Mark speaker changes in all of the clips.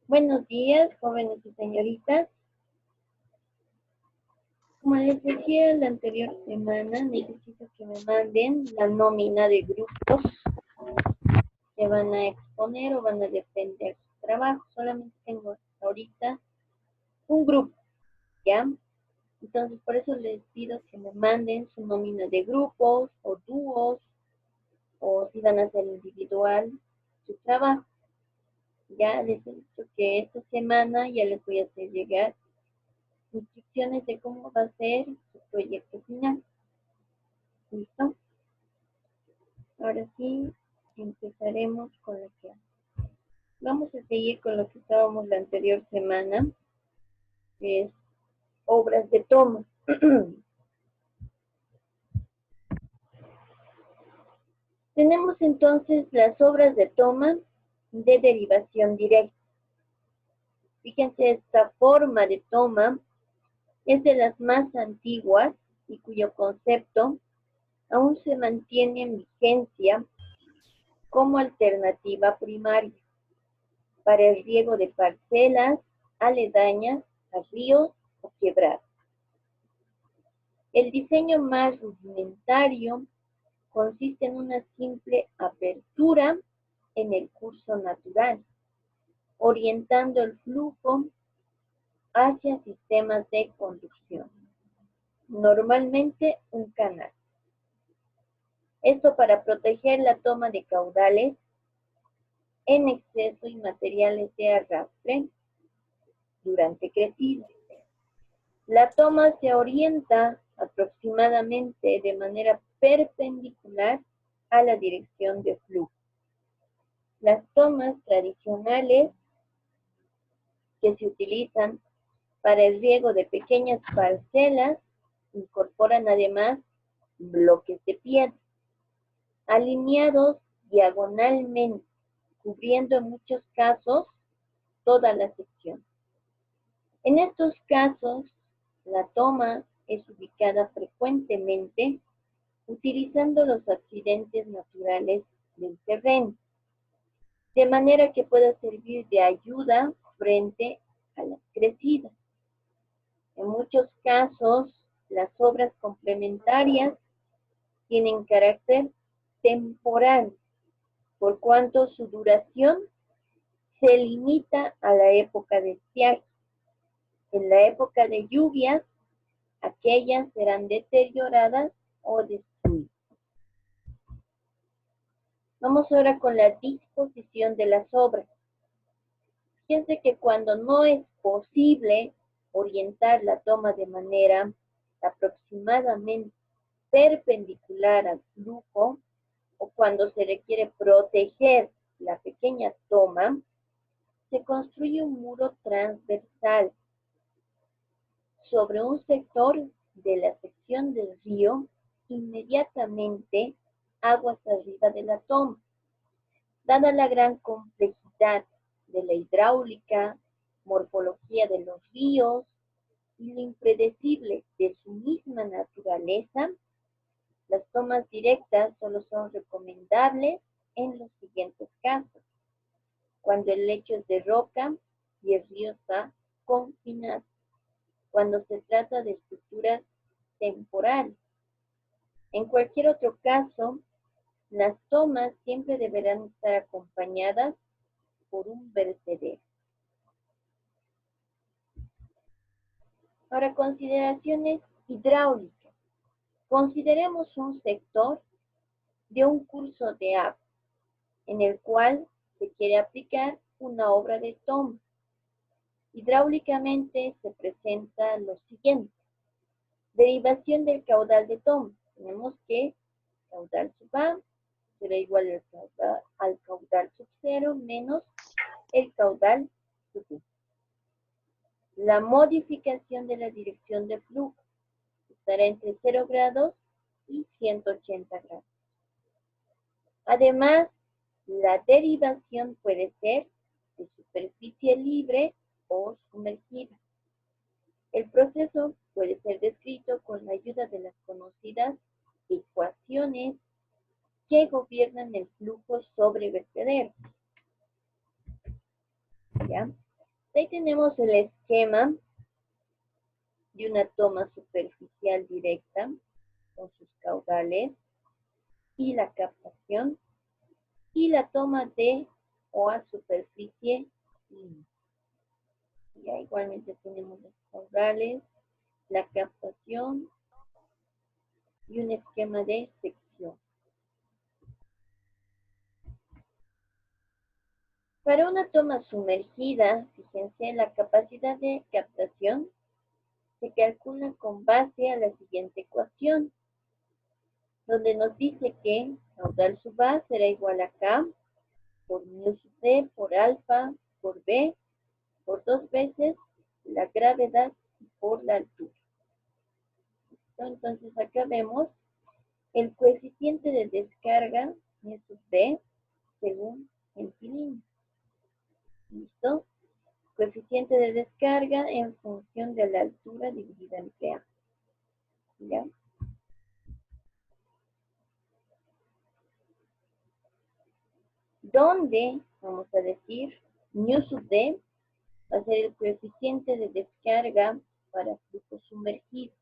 Speaker 1: Buenos días, jóvenes y señoritas. Como les decía la anterior semana, necesito que me manden la nómina de grupos que van a exponer o van a defender su trabajo. Solamente tengo hasta ahorita un grupo, ¿ya? Entonces, por eso les pido que me manden su nómina de grupos o dúos, o si van a hacer individual su trabajo. Ya les he dicho que esta semana ya les voy a hacer llegar instrucciones de cómo va a ser su proyecto final. ¿Listo? Ahora sí, empezaremos con la clase. Vamos a seguir con lo que estábamos la anterior semana, que es obras de toma. Tenemos entonces las obras de toma de derivación directa. Fíjense, esta forma de toma es de las más antiguas y cuyo concepto aún se mantiene en vigencia como alternativa primaria para el riego de parcelas aledañas a ríos o quebradas. El diseño más rudimentario consiste en una simple apertura en el curso natural, orientando el flujo hacia sistemas de conducción, normalmente un canal. Esto para proteger la toma de caudales en exceso y materiales de arrastre durante crecidas. La toma se orienta aproximadamente de manera perpendicular a la dirección de flujo. Las tomas tradicionales que se utilizan para el riego de pequeñas parcelas incorporan además bloques de piedra, alineados diagonalmente, cubriendo en muchos casos toda la sección. En estos casos, la toma es ubicada frecuentemente utilizando los accidentes naturales del terreno, de manera que pueda servir de ayuda frente a las crecidas. En muchos casos, las obras complementarias tienen carácter temporal, por cuanto su duración se limita a la época de estiaje. En la época de lluvias, aquellas serán deterioradas o destruidas. Vamos ahora con la disposición de las obras. Fíjense que cuando no es posible orientar la toma de manera aproximadamente perpendicular al flujo, o cuando se requiere proteger la pequeña toma, se construye un muro transversal sobre un sector de la sección del río inmediatamente aguas arriba de la toma. Dada la gran complejidad de la hidráulica, morfología de los ríos y lo impredecible de su misma naturaleza, las tomas directas solo son recomendables en los siguientes casos: cuando el lecho es de roca y el río está confinado, cuando se trata de estructuras temporales. En cualquier otro caso, las tomas siempre deberán estar acompañadas por un vertedero. Ahora, consideraciones hidráulicas. Consideremos un sector de un curso de agua en el cual se quiere aplicar una obra de toma. Hidráulicamente se presenta lo siguiente: derivación del caudal de toma. Tenemos que caudal sub A será igual al caudal sub 0 menos el caudal sub 1. La modificación de la dirección de flujo estará entre 0 grados y 180 grados. Además, la derivación puede ser de superficie libre o sumergida. El proceso puede ser descrito con la ayuda de las conocidas ecuaciones que gobiernan el flujo sobre vertederos. ¿Ya? Ahí tenemos el esquema de una toma superficial directa con sus caudales y la captación y la toma de o a superficie. Ya igualmente tenemos los caudales, la captación y un esquema de sección. Para una toma sumergida, fíjense, la capacidad de captación se calcula con base a la siguiente ecuación, donde nos dice que caudal sub A será igual a K por mu sub D por alfa por B por 2 veces la gravedad por la altura. Entonces acá vemos el coeficiente de descarga mu sub D según Gentilini. ¿Listo? Coeficiente de descarga en función de la altura dividida entre A. ¿Ya? Donde, vamos a decir, mu sub D va a ser el coeficiente de descarga para flujo sumergido.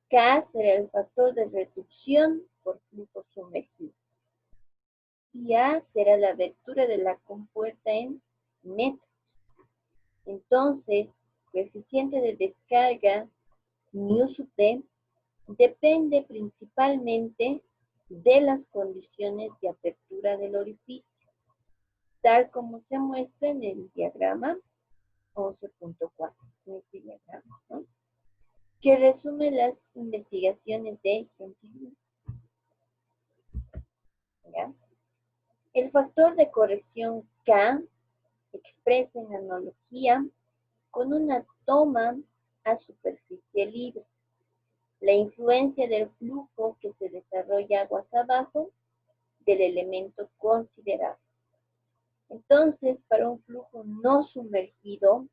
Speaker 1: K será el factor de reducción por flujo sumergido. Y A será la abertura de la compuerta en metros. Entonces, coeficiente de descarga mu sub D depende principalmente de las condiciones de apertura del orificio, tal como se muestra en el diagrama 11.4, en este diagrama, ¿no? Que resume las investigaciones de Gentilini. ¿Ya? El factor de corrección K expresa en analogía con una toma a superficie libre la influencia del flujo que se desarrolla aguas abajo del elemento considerado. Entonces, para un flujo no sumergido,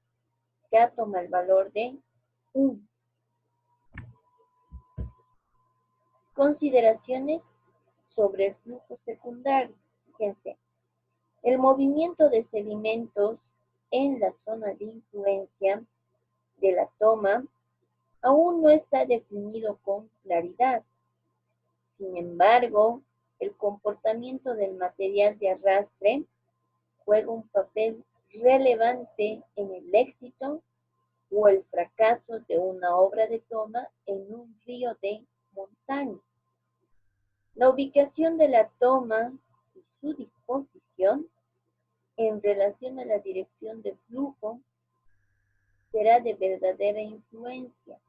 Speaker 1: K toma el valor de 1. Consideraciones sobre el flujo secundario. Fíjense, el movimiento de sedimentos en la zona de influencia de la toma aún no está definido con claridad. Sin embargo, el comportamiento del material de arrastre juega un papel relevante en el éxito o el fracaso de una obra de toma en un río de montaña. La ubicación de la toma y su disposición en relación a la dirección de flujo será de verdadera influencia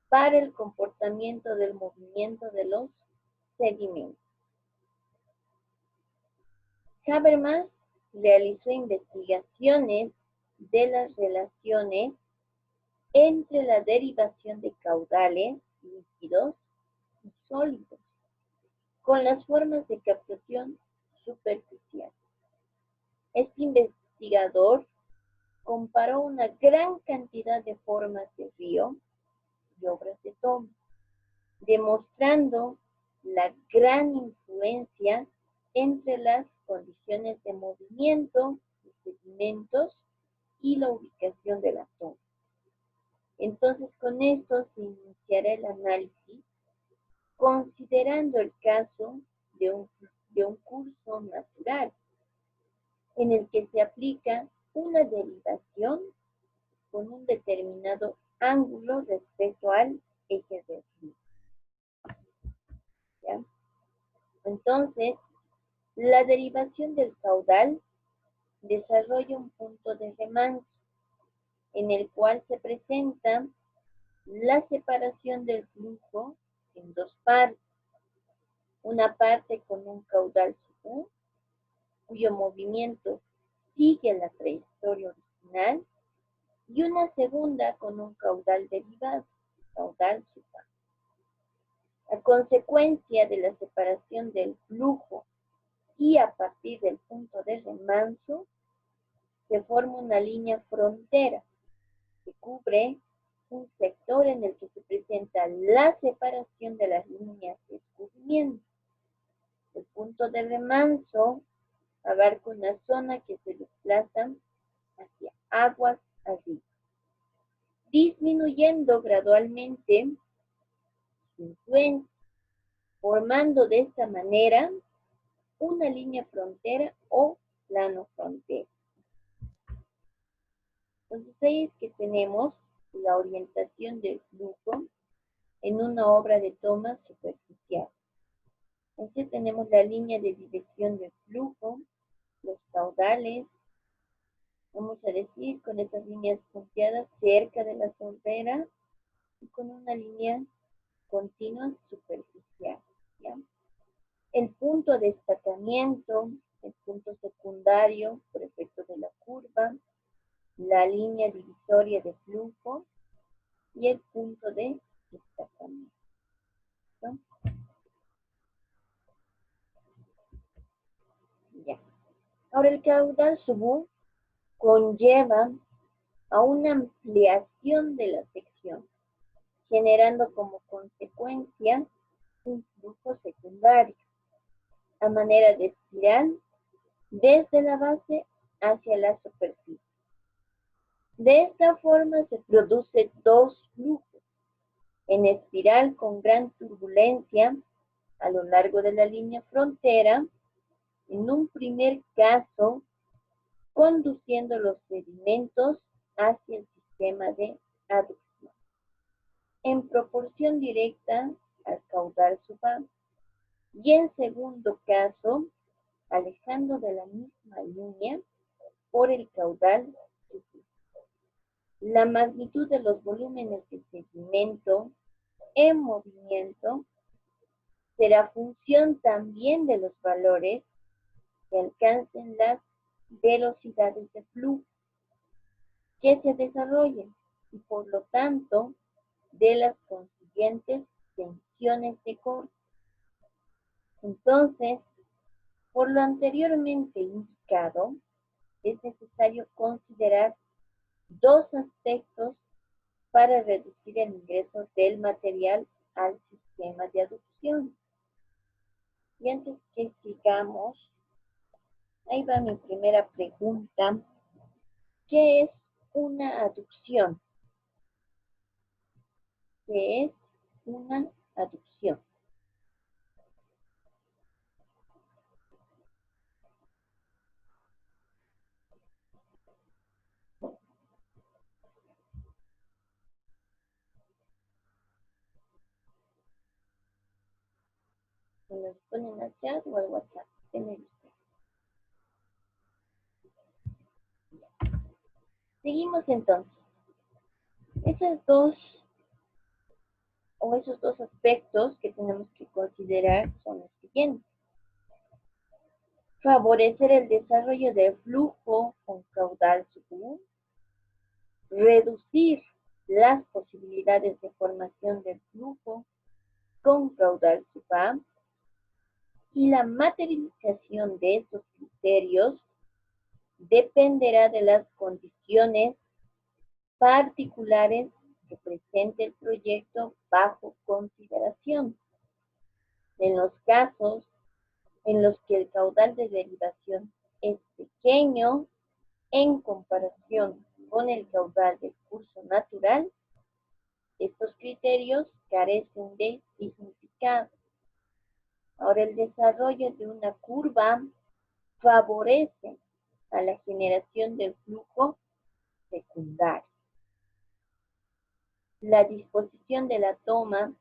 Speaker 1: para el comportamiento del movimiento de los sedimentos. Habermas realizó investigaciones de las relaciones entre la derivación de caudales líquidos y sólidos con las formas de captación superficial. Este investigador comparó una gran cantidad de formas de río y obras de toma, demostrando la gran influencia entre las condiciones de movimiento de sedimentos y la ubicación de la toma. Entonces, con esto se iniciará el análisis considerando el caso de un curso natural en el que se aplica una derivación con un determinado ángulo respecto al eje del río. ¿Ya? Entonces, la derivación del caudal desarrolla un punto de remanso en el cual se presenta la separación del flujo en dos partes. Una parte con un caudal sub, cuyo movimiento sigue la trayectoria original, y una segunda con un caudal derivado, caudal sub A. A consecuencia de la separación del flujo y a partir del punto de remanso, se forma una línea frontera que cubre un sector en el que se presenta la separación de las líneas de escurrimiento. El punto de remanso abarca una zona que se desplaza hacia aguas arriba, disminuyendo gradualmente su influencia, formando de esta manera una línea frontera o plano frontera. Entonces ahí es que tenemos la orientación del flujo en una obra de toma superficial. Entonces tenemos la línea de dirección del flujo, los caudales, vamos a decir, con esas líneas punteadas cerca de la sorbera y con una línea continua superficial, ¿ya? El punto de destacamiento, el punto secundario por efecto de la curva, la línea divisoria de flujo y el punto de destacamiento, ¿no? Ya. Ahora el caudal subú conlleva a una ampliación de la sección, generando como consecuencia un flujo secundario a manera de espiral desde la base hacia la superficie. De esta forma se produce dos flujos en espiral con gran turbulencia a lo largo de la línea frontera, en un primer caso conduciendo los sedimentos hacia el sistema de aducción, en proporción directa al caudal subano, y en segundo caso, alejando de la misma línea por el caudal subano. La magnitud de los volúmenes de sedimento en movimiento será función también de los valores que alcancen las velocidades de flujo que se desarrollen y por lo tanto de las consiguientes tensiones de corte. Entonces, por lo anteriormente indicado, es necesario considerar dos aspectos para reducir el ingreso del material al sistema de aducción. Y antes que sigamos, ahí va mi primera pregunta. ¿Qué es una aducción? ¿Qué es una aducción? ¿Me lo ponen al chat o al WhatsApp? ¿Qué me dice? Seguimos entonces. Esos dos aspectos que tenemos que considerar son los siguientes. Favorecer el desarrollo del flujo con caudal subú, reducir las posibilidades de formación del flujo con caudal subá, y la materialización de estos criterios dependerá de las condiciones particulares que presente el proyecto bajo consideración. En los casos en los que el caudal de derivación es pequeño en comparación con el caudal del curso natural, estos criterios carecen de significado. Ahora, el desarrollo de una curva favorece a la generación del flujo secundario. La disposición de la toma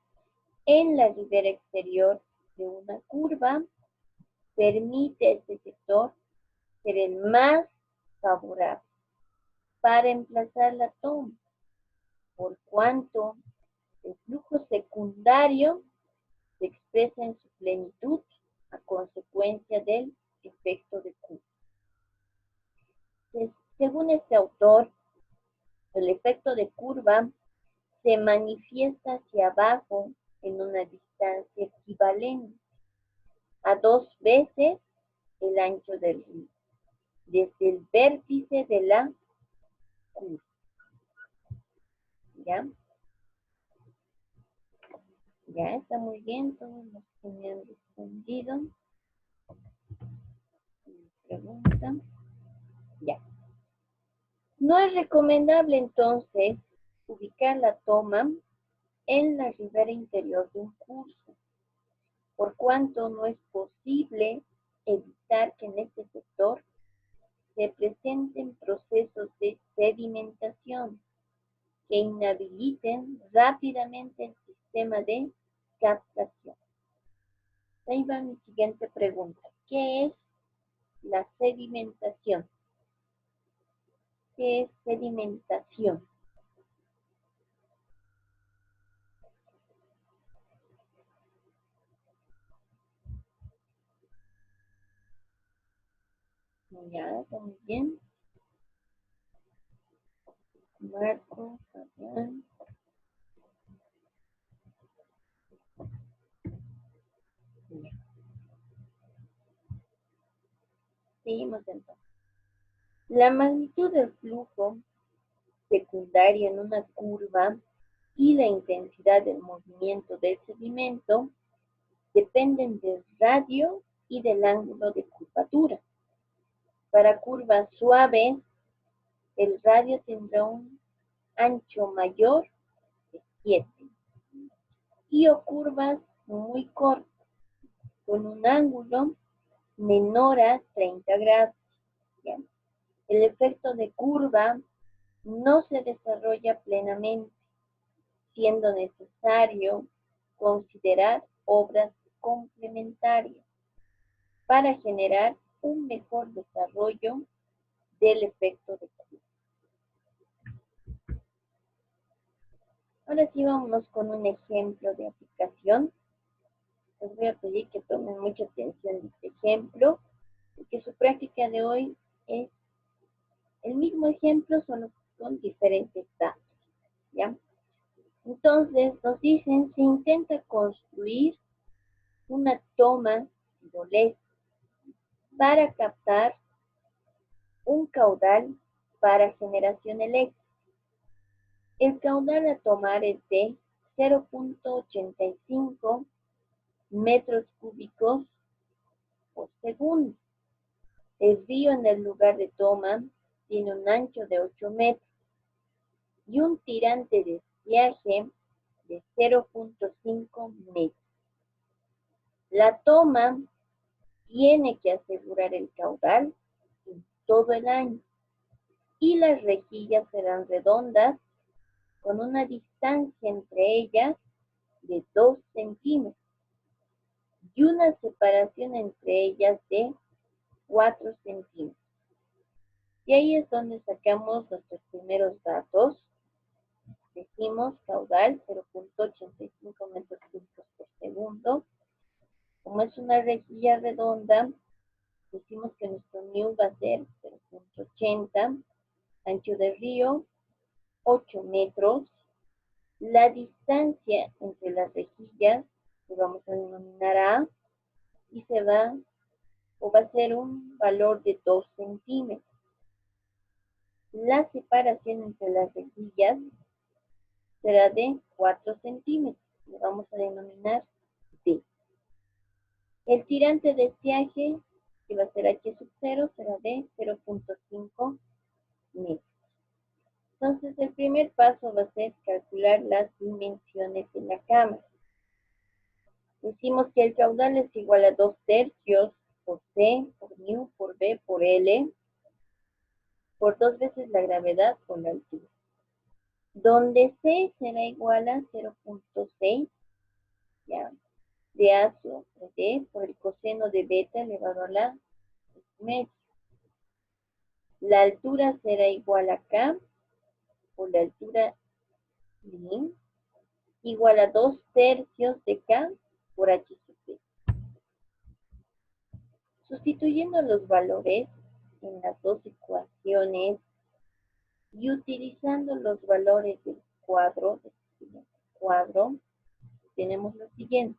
Speaker 1: en la ribera exterior de una curva permite a este sector ser el más favorable para emplazar la toma, por cuanto el flujo secundario se expresa en su plenitud a consecuencia del efecto de curva. Según este autor, el efecto de curva se manifiesta hacia abajo en una distancia equivalente a 2 veces el ancho del río, desde el vértice de la curva. ¿Ya? Ya está muy bien, todos los que me han respondido. Pregunta. Ya. No es recomendable entonces ubicar la toma en la ribera interior de un curso, por cuanto no es posible evitar que en este sector se presenten procesos de sedimentación que inhabiliten rápidamente el sistema de captación. Ahí va mi siguiente pregunta. ¿Qué es la sedimentación? ¿Qué es sedimentación? Ya, está muy bien. Marco, Fabián. Ya. Seguimos entonces. La magnitud del flujo secundario en una curva y la intensidad del movimiento del sedimento dependen del radio y del ángulo de curvatura. Para curvas suaves, el radio tendrá un ancho mayor de 7 y o curvas muy cortas con un ángulo menor a 30 grados. ¿Ya? El efecto de curva no se desarrolla plenamente, siendo necesario considerar obras complementarias para generar un mejor desarrollo del efecto de curva. Ahora sí vámonos con un ejemplo de aplicación. Les voy a pedir que tomen mucha atención de este ejemplo, porque su práctica de hoy es el mismo ejemplo, solo con diferentes datos. ¿Ya? Entonces nos dicen, se intenta construir una toma hidroeléctrica para captar un caudal para generación eléctrica. El caudal a tomar es de 0.85 metros cúbicos por segundo. El río en el lugar de toma tiene un ancho de 8 metros y un tirante de estiaje de 0.5 metros. La toma tiene que asegurar el caudal en todo el año y las rejillas serán redondas con una distancia entre ellas de 2 centímetros y una separación entre ellas de 4 centímetros. Y ahí es donde sacamos nuestros primeros datos. Decimos caudal 0.85 metros cúbicos por segundo. Como es una rejilla redonda, decimos que nuestro mu va a ser 0.80, ancho de río 8 metros. La distancia entre las rejillas que vamos a denominar A y se va o va a ser un valor de 2 centímetros. La separación entre las rejillas será de 4 centímetros. Le vamos a denominar D. El tirante de estiaje, que va a ser H sub 0, será de 0.5 metros. Entonces, el primer paso va a ser calcular las dimensiones de la cámara. Decimos que el caudal es igual a 2 tercios por C, por mu, por B, por L, por 2 veces la gravedad por la altura. Donde C será igual a 0.6, ya, de A sobre D, por el coseno de beta elevado a la media. La altura será igual a K, por la altura I, igual a 2 tercios de K por H sub B. Sustituyendo los valores en las dos ecuaciones y utilizando los valores del cuadro, tenemos lo siguiente.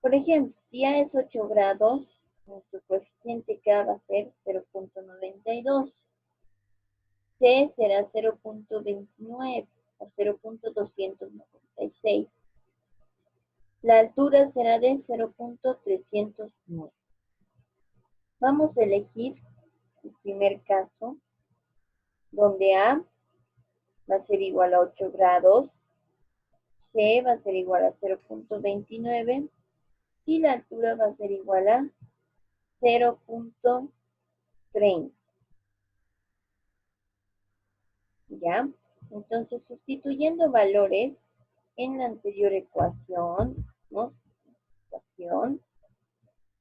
Speaker 1: Por ejemplo, si A es 8 grados, nuestro coeficiente K va a ser 0.92. C será 0.29 o 0.296. La altura será de 0.309. Vamos a elegir el primer caso, donde A va a ser igual a 8 grados, C va a ser igual a 0.29 y la altura va a ser igual a 0.30. ¿Ya? Entonces, sustituyendo valores en la anterior ecuación, ¿no?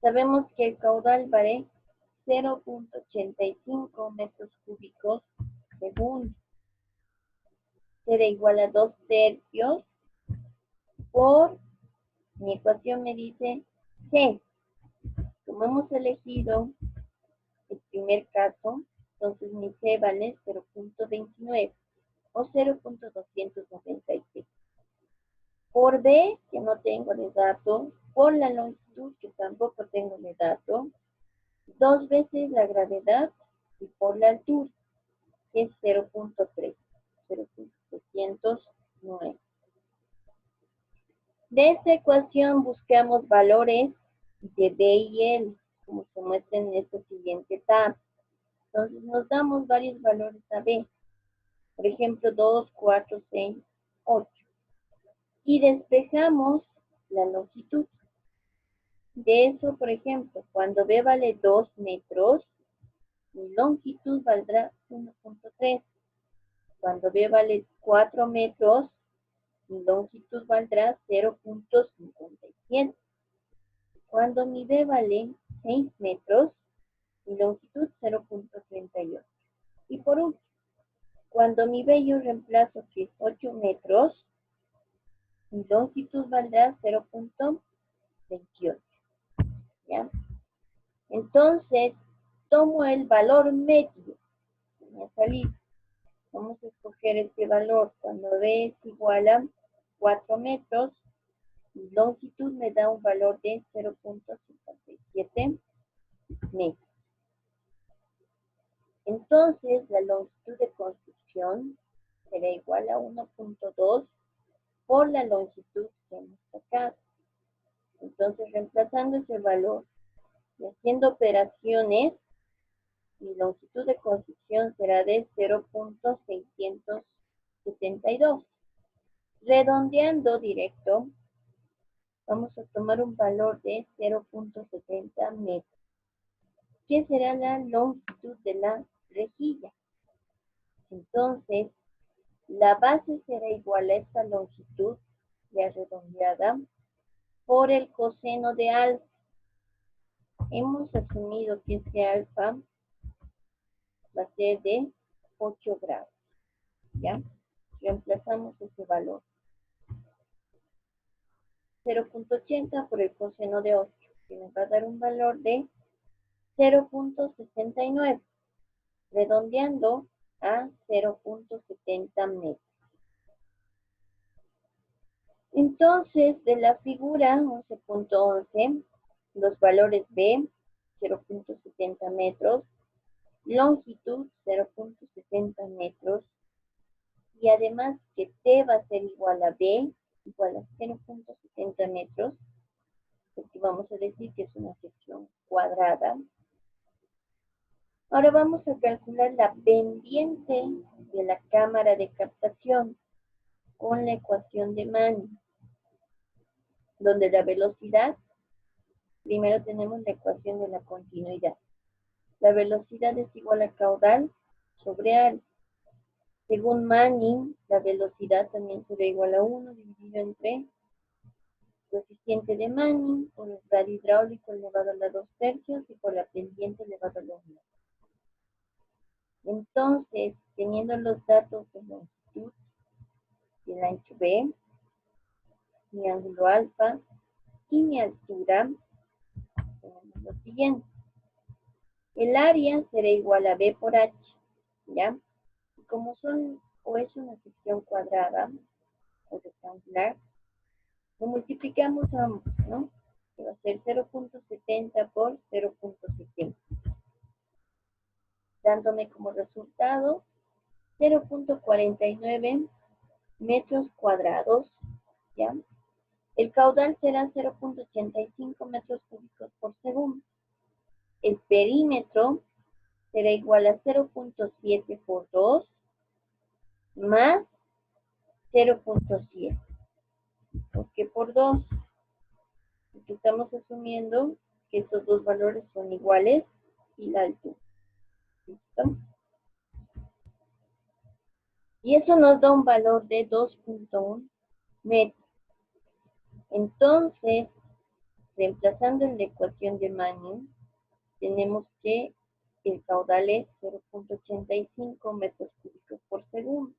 Speaker 1: Sabemos que el caudal vale 0.85 metros cúbicos segundo. Será igual a 2 tercios por, mi ecuación me dice C. Como hemos elegido el primer caso, entonces mi C vale 0.29 o 0.296. Por B, que no tengo de dato, por la longitud, que tampoco tengo de dato, 2 veces la gravedad y por la altura, que es 0.3, 0.309. De esta ecuación buscamos valores de B y L, como se muestra en esta siguiente tabla. Entonces nos damos varios valores a B. Por ejemplo, 2, 4, 6, 8. Y despejamos la longitud. De eso, por ejemplo, cuando B vale 2 metros, mi longitud valdrá 1.3. Cuando B vale 4 metros, mi longitud valdrá 0.57. Cuando mi B vale 6 metros, mi longitud 0.38. Y por último, cuando mi B yo reemplazo que es 8 metros, mi longitud valdrá 0.28. ¿Ya? Entonces, tomo el valor medio. Me ha salido. Vamos a escoger este valor. Cuando B es igual a 4 metros, mi longitud me da un valor de 0.57 metros. Entonces, la longitud de construcción será igual a 1.2 por la longitud que hemos sacado. Entonces, reemplazando ese valor y haciendo operaciones, mi longitud de construcción será de 0.672. Redondeando directo, vamos a tomar un valor de 0.70 metros, que será la longitud de la rejilla. Entonces, la base será igual a esta longitud ya redondeada por el coseno de alfa. Hemos asumido que este alfa va a ser de 8 grados. ¿Ya? Reemplazamos ese valor. 0.80 por el coseno de 8, que nos va a dar un valor de 0.69, redondeando a 0.70 metros. Entonces, de la figura 11.11, los valores B, 0.70 metros, longitud 0.70 metros, y además que T va a ser igual a B, igual a 0.70 metros, porque vamos a decir que es una sección cuadrada. Ahora vamos a calcular la pendiente de la cámara de captación con la ecuación de Manning, donde la velocidad, primero tenemos la ecuación de la continuidad. La velocidad es igual a caudal sobre área. Según Manning, la velocidad también será igual a 1 dividido entre coeficiente de Manning por el radio hidráulico elevado a la 2 tercios y por la pendiente elevado a la 1. Entonces, teniendo los datos de longitud y el ancho B, mi ángulo alfa y mi altura, tenemos lo siguiente. El área será igual a B por H, ¿ya? Y como es una sección cuadrada o rectangular, lo multiplicamos a ambos, ¿no? Que va a ser 0.70 por 0.70. Dándome como resultado 0.49 metros cuadrados, ¿ya? El caudal será 0.85 metros cúbicos por segundo. El perímetro será igual a 0.7 por 2 más 0.7. ¿Por qué por 2? Porque estamos asumiendo que estos dos valores son iguales y la altura. ¿Listo? Y eso nos da un valor de 2.1 metros. Entonces, reemplazando en la ecuación de Manning, tenemos que el caudal es 0.85 metros cúbicos por segundo.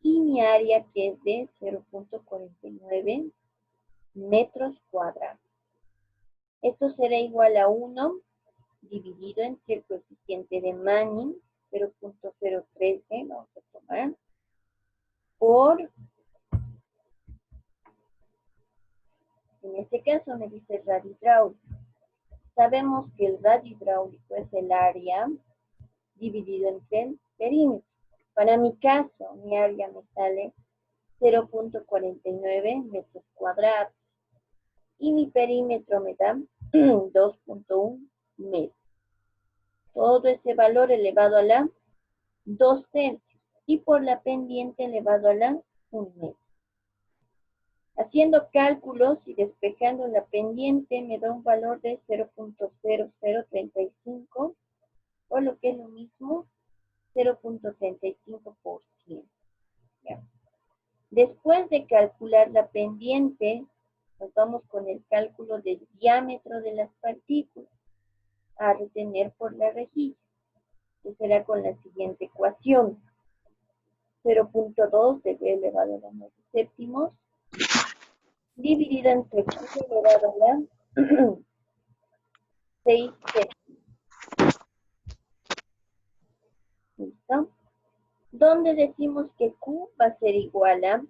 Speaker 1: Y mi área que es de 0.49 metros cuadrados. Esto será igual a 1 dividido entre el coeficiente de Manning, 0.013, vamos a tomar, por, en este caso me dice el radio hidráulico. Sabemos que el radio hidráulico es el área dividido entre el perímetro. Para mi caso, mi área me sale 0.49 metros cuadrados. Y mi perímetro me da 2.1 metros. Todo ese valor elevado a la 2 tercios. Y por la pendiente elevado a la 1 metro. Haciendo cálculos y despejando la pendiente me da un valor de 0.0035, o lo que es lo mismo, 0.35%. Después de calcular la pendiente, nos vamos con el cálculo del diámetro de las partículas a retener por la rejilla, que será con la siguiente ecuación. 0.2 de b elevado a la 9 séptimos dividido entre q elevado a la 6 séptimos. ¿Listo? Donde decimos que q va a ser igual a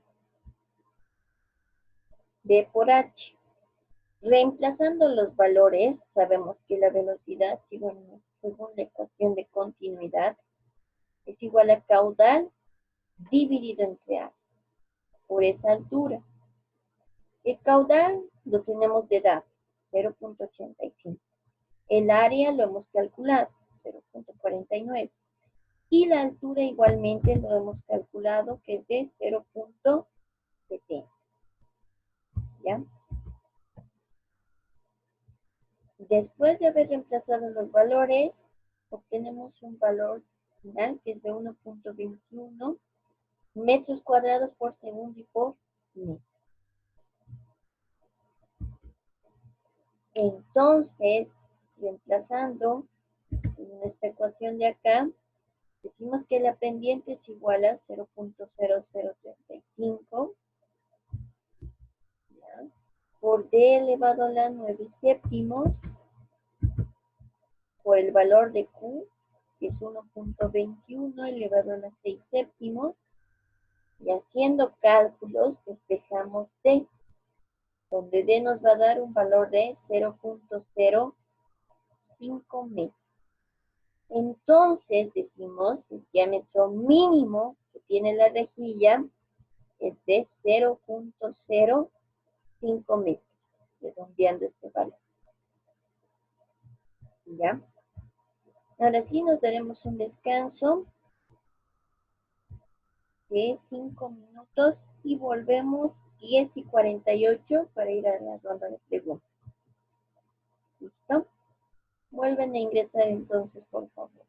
Speaker 1: b por h. Reemplazando los valores, sabemos que la velocidad, según la ecuación de continuidad, es igual a caudal dividido entre a, por esa altura. El caudal lo tenemos de edad, 0.85. El área lo hemos calculado, 0.49. Y la altura igualmente lo hemos calculado, que es de 0.70. ¿Ya? Después de haber reemplazado los valores, obtenemos un valor final que es de 1.21 metros cuadrados por segundo y por metro. Entonces, reemplazando en esta ecuación de acá, decimos que la pendiente es igual a 0.0035 por d elevado a la 9 séptimos por el valor de q, que es 1.21 elevado a la 6 séptimos, y haciendo cálculos despejamos d, donde d nos va a dar un valor de 0.05 metros. Entonces decimos que el diámetro mínimo que tiene la rejilla es de 0.05 metros, redondeando este valor. ¿Ya? Ahora sí nos daremos un descanso de 5 minutos y volvemos 10:48 para ir a la ronda de preguntas. ¿Listo? Vuelven a ingresar entonces, por favor.